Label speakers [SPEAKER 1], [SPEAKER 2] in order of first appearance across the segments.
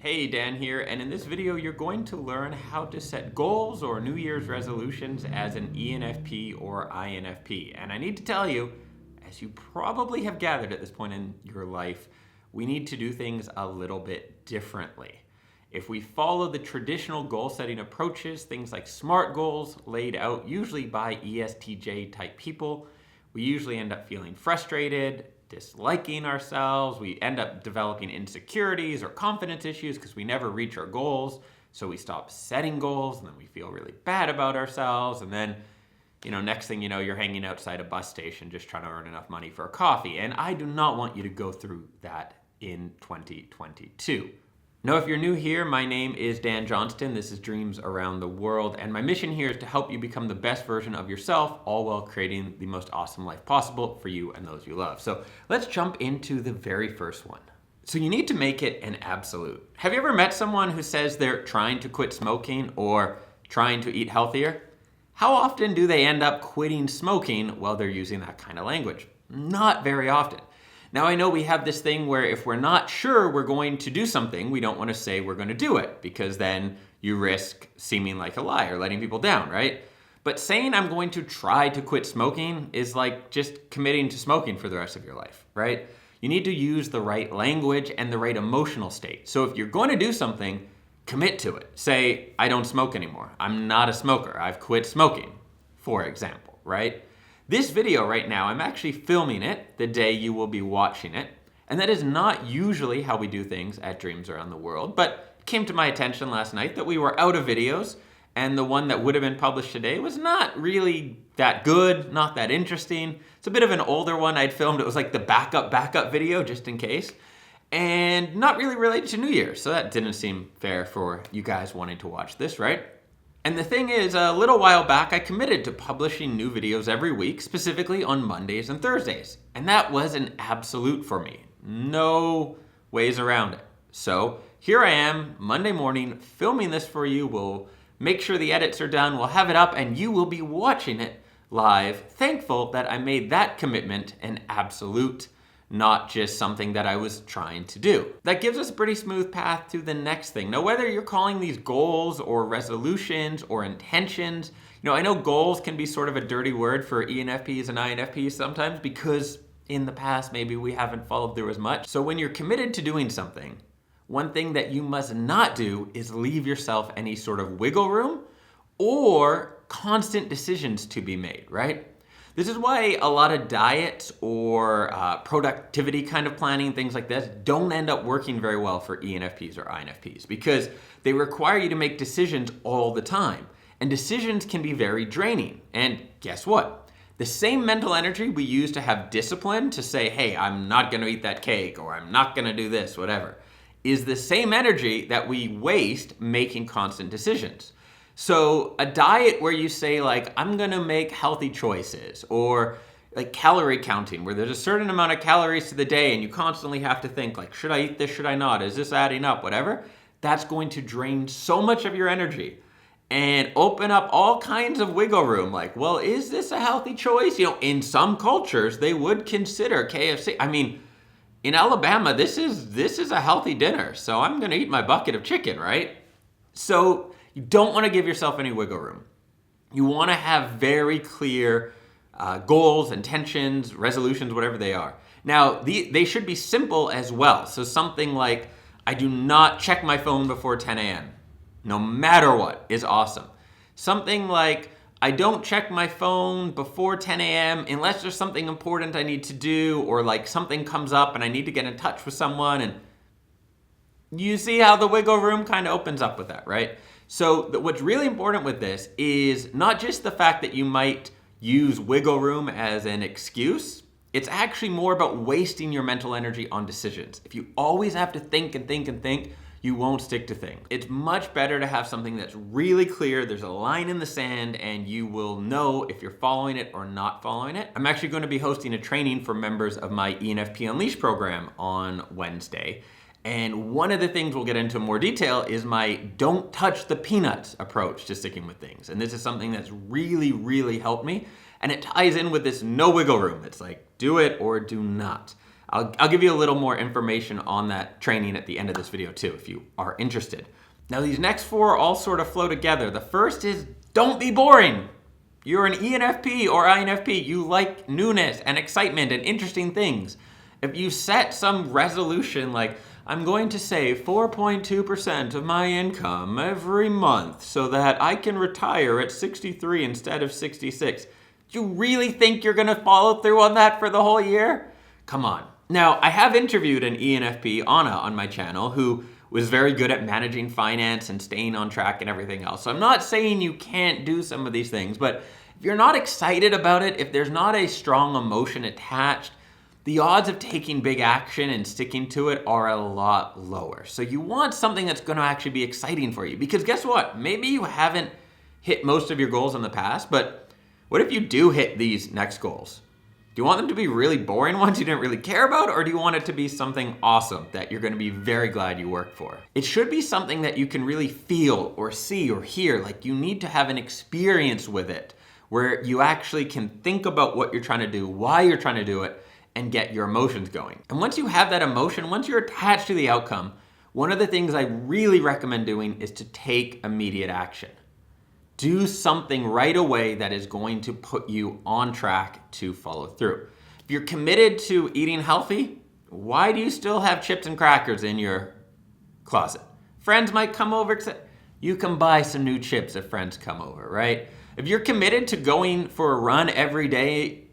[SPEAKER 1] Hey, Dan here, and in this video you're going to learn how to set goals or New Year's resolutions as an ENFP or INFP. And I need to tell you, as you probably have gathered at this point in your life, we need to do things a little bit differently. If we follow the traditional goal setting approaches, things like SMART goals laid out usually by ESTJ type people, we usually end up feeling frustrated, disliking ourselves. We end up developing insecurities or confidence issues because we never reach our goals. So we stop setting goals and then we feel really bad about ourselves. And then, next thing you know, you're hanging outside a bus station just trying to earn enough money for a coffee. And I do not want you to go through that in 2022. Now, if you're new here, my name is Dan Johnston. This is Dreams Around the World, and my mission here is to help you become the best version of yourself, all while creating the most awesome life possible for you and those you love. So let's jump into the very first one. So you need to make it an absolute. Have you ever met someone who says they're trying to quit smoking or trying to eat healthier? How often do they end up quitting smoking while they're using that kind of language? Not very often. Now, I know we have this thing where if we're not sure we're going to do something, we don't want to say we're going to do it because then you risk seeming like a liar, letting people down, right? But saying I'm going to try to quit smoking is like just committing to smoking for the rest of your life, right? You need to use the right language and the right emotional state. So if you're going to do something, commit to it. Say, I don't smoke anymore. I'm not a smoker. I've quit smoking, for example, right? This video right now, I'm actually filming it the day you will be watching it. And that is not usually how we do things at Dreams Around the World, but it came to my attention last night that we were out of videos and the one that would have been published today was not really that good, not that interesting. It's a bit of an older one I'd filmed. It was like the backup video just in case. And not really related to New Year's, so that didn't seem fair for you guys wanting to watch this, right? And the thing is, a little while back, I committed to publishing new videos every week, specifically on Mondays and Thursdays. And that was an absolute for me. No ways around it. So here I am, Monday morning, filming this for you. We'll make sure the edits are done. We'll have it up, and you will be watching it live. Thankful that I made that commitment an absolute, not just something that I was trying to do. That gives us a pretty smooth path to the next thing. Now, whether you're calling these goals or resolutions or intentions, I know goals can be sort of a dirty word for ENFPs and INFPs sometimes because in the past, maybe we haven't followed through as much. So when you're committed to doing something, one thing that you must not do is leave yourself any sort of wiggle room or constant decisions to be made, right? This is why a lot of diets or productivity kind of planning, things like this, don't end up working very well for ENFPs or INFPs because they require you to make decisions all the time. And decisions can be very draining. And guess what? The same mental energy we use to have discipline to say, hey, I'm not going to eat that cake or I'm not going to do this, whatever, is the same energy that we waste making constant decisions. So a diet where you say like, I'm gonna make healthy choices, or like calorie counting where there's a certain amount of calories to the day and you constantly have to think like, should I eat this, should I not? Is this adding up, whatever? That's going to drain so much of your energy and open up all kinds of wiggle room. Like, well, is this a healthy choice? In some cultures, they would consider KFC. I mean, in Alabama, this is a healthy dinner. So I'm gonna eat my bucket of chicken, right? So you don't want to give yourself any wiggle room. You want to have very clear goals, intentions, resolutions, whatever they are. Now, they should be simple as well. So something like, I do not check my phone before 10 a.m. no matter what is awesome. Something like, I don't check my phone before 10 a.m. unless there's something important I need to do or like something comes up and I need to get in touch with someone. And you see how the wiggle room kind of opens up with that, right? So what's really important with this is not just the fact that you might use wiggle room as an excuse. It's actually more about wasting your mental energy on decisions. If you always have to think and think and think, you won't stick to things. It's much better to have something that's really clear. There's a line in the sand and you will know if you're following it or not following it. I'm actually going to be hosting a training for members of my ENFP Unleashed program on Wednesday. And one of the things we'll get into in more detail is my don't touch the peanuts approach to sticking with things. And this is something that's really, really helped me. And it ties in with this no wiggle room. It's like, do it or do not. I'll give you a little more information on that training at the end of this video too, if you are interested. Now these next 4 all sort of flow together. The first is don't be boring. You're an ENFP or INFP. You like newness and excitement and interesting things. If you set some resolution like, I'm going to save 4.2% of my income every month so that I can retire at 63 instead of 66, do you really think you're going to follow through on that for the whole year? Come on. Now, I have interviewed an ENFP, Anna, on my channel, who was very good at managing finance and staying on track and everything else. So I'm not saying you can't do some of these things, but if you're not excited about it, if there's not a strong emotion attached, the odds of taking big action and sticking to it are a lot lower. So you want something that's going to actually be exciting for you. Because guess what? Maybe you haven't hit most of your goals in the past, but what if you do hit these next goals? Do you want them to be really boring ones you didn't really care about, or do you want it to be something awesome that you're going to be very glad you worked for? It should be something that you can really feel or see or hear. Like you need to have an experience with it where you actually can think about what you're trying to do, why you're trying to do it, and get your emotions going. And once you have that emotion, once you're attached to the outcome, one of the things I really recommend doing is to take immediate action. Do something right away that is going to put you on track to follow through. If you're committed to eating healthy, why do you still have chips and crackers in your closet? Friends might come over, you can buy some new chips if friends come over, right? If you're committed to going for a run every day,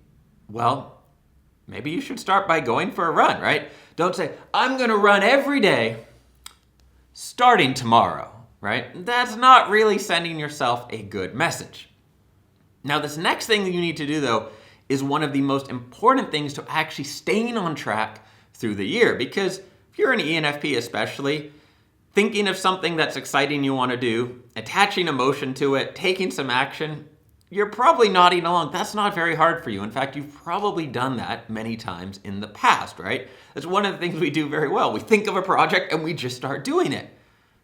[SPEAKER 1] well, maybe you should start by going for a run, right? Don't say, I'm going to run every day starting tomorrow, right? That's not really sending yourself a good message. Now, this next thing that you need to do, though, is one of the most important things to actually staying on track through the year. Because if you're an ENFP especially, thinking of something that's exciting you want to do, attaching emotion to it, taking some action, you're probably nodding along. That's not very hard for you. In fact, you've probably done that many times in the past, right? That's one of the things we do very well. We think of a project and we just start doing it.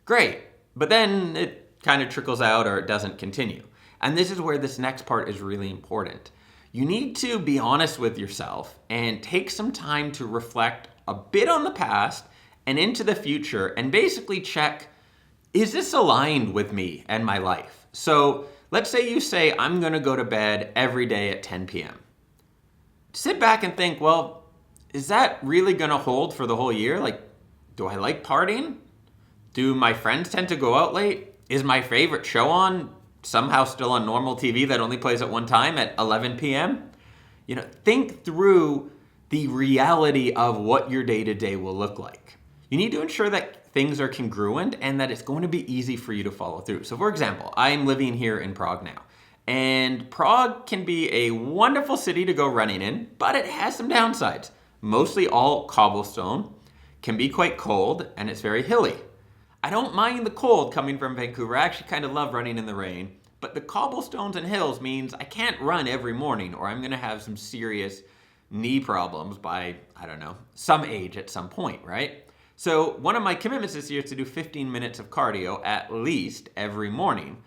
[SPEAKER 1] Great. But then it kind of trickles out or it doesn't continue. And this is where this next part is really important. You need to be honest with yourself and take some time to reflect a bit on the past and into the future and basically check, is this aligned with me and my life? So let's say you say, I'm going to go to bed every day at 10 p.m. Sit back and think, well, is that really going to hold for the whole year? Like, do I like partying? Do my friends tend to go out late? Is my favorite show on somehow still on normal TV that only plays at one time at 11 p.m.? You know, think through the reality of what your day-to-day will look like. You need to ensure that things are congruent and that it's going to be easy for you to follow through. So for example, I'm living here in Prague now. And Prague can be a wonderful city to go running in, but it has some downsides. Mostly all cobblestone, can be quite cold, and it's very hilly. I don't mind the cold coming from Vancouver. I actually kind of love running in the rain. But the cobblestones and hills means I can't run every morning or I'm going to have some serious knee problems by, I don't know, some age at some point, right? So one of my commitments this year is to do 15 minutes of cardio at least every morning.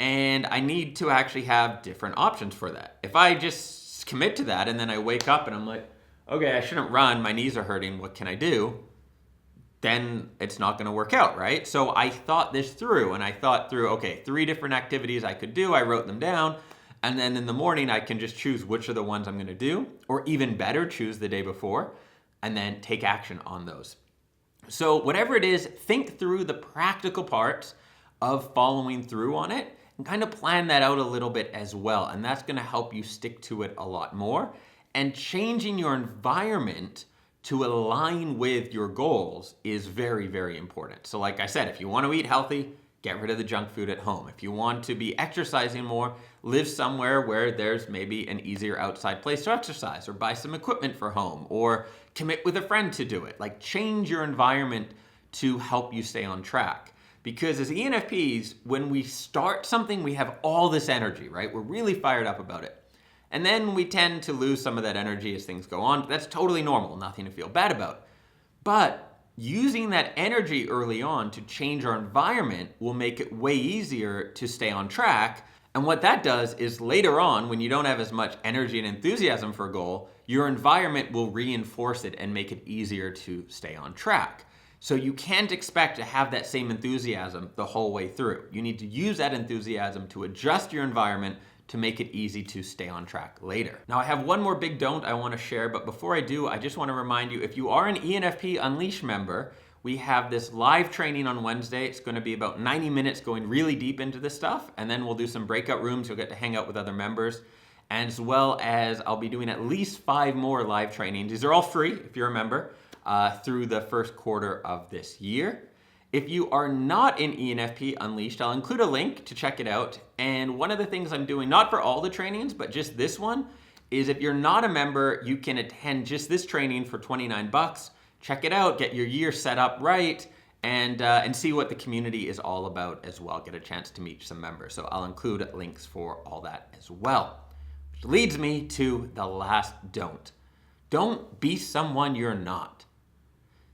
[SPEAKER 1] And I need to actually have different options for that. If I just commit to that and then I wake up and I'm like, okay, I shouldn't run, my knees are hurting, what can I do? Then it's not going to work out, right? So I thought this through and I thought through, okay, 3 different activities I could do. I wrote them down. And then in the morning, I can just choose which are the ones I'm going to do, or even better, choose the day before and then take action on those. So whatever it is, think through the practical parts of following through on it and kind of plan that out a little bit as well. And that's going to help you stick to it a lot more. And changing your environment to align with your goals is very, very important. So like I said, if you want to eat healthy, get rid of the junk food at home. If you want to be exercising more, live somewhere where there's maybe an easier outside place to exercise, or buy some equipment for home, or commit with a friend to do it. Like, change your environment to help you stay on track. Because as ENFPs, when we start something, we have all this energy, right? We're really fired up about it. And then we tend to lose some of that energy as things go on. That's totally normal, nothing to feel bad about. But using that energy early on to change our environment will make it way easier to stay on track. And what that does is later on, when you don't have as much energy and enthusiasm for a goal, your environment will reinforce it and make it easier to stay on track. So you can't expect to have that same enthusiasm the whole way through. You need to use that enthusiasm to adjust your environment to make it easy to stay on track later. Now, I have one more big don't I want to share, but before I do, I just want to remind you, if you are an ENFP Unleashed member, we have this live training on Wednesday. It's going to be about 90 minutes going really deep into this stuff, and then we'll do some breakout rooms. You'll get to hang out with other members, as well as I'll be doing at least 5 more live trainings. These are all free if you're a member through the first quarter of this year. If you are not in ENFP Unleashed, I'll include a link to check it out. And one of the things I'm doing, not for all the trainings, but just this one, is if you're not a member, you can attend just this training for 29 bucks. Check it out, get your year set up right, and see what the community is all about as well. Get a chance to meet some members. So I'll include links for all that as well. Which leads me to the last don't. Don't be someone you're not.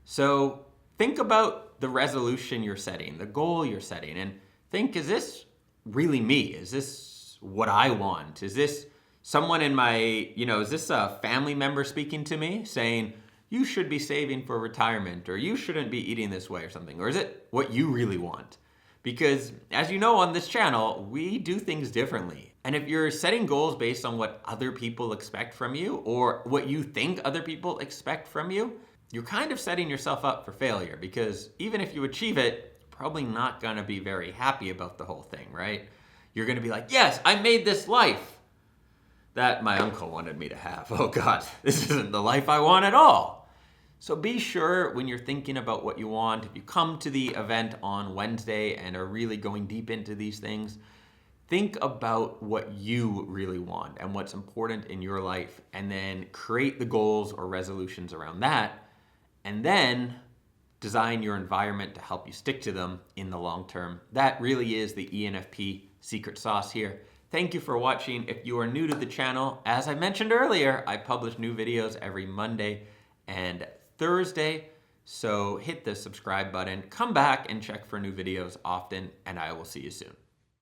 [SPEAKER 1] So think about the resolution you're setting, the goal you're setting, and think, is this really me? Is this what I want? Is this someone in my, is this a family member speaking to me saying, you should be saving for retirement, or you shouldn't be eating this way or something? Or is it what you really want? Because as you know on this channel, we do things differently. And if you're setting goals based on what other people expect from you, or what you think other people expect from you, you're kind of setting yourself up for failure, because even if you achieve it, you're probably not going to be very happy about the whole thing, right? You're going to be like, yes, I made this life that my uncle wanted me to have. Oh God, this isn't the life I want at all. So be sure when you're thinking about what you want, if you come to the event on Wednesday and are really going deep into these things, think about what you really want and what's important in your life, and then create the goals or resolutions around that. And then design your environment to help you stick to them in the long term. That really is the ENFP secret sauce here. Thank you for watching. If you are new to the channel, as I mentioned earlier, I publish new videos every Monday and Thursday. So hit the subscribe button, come back and check for new videos often, and I will see you soon.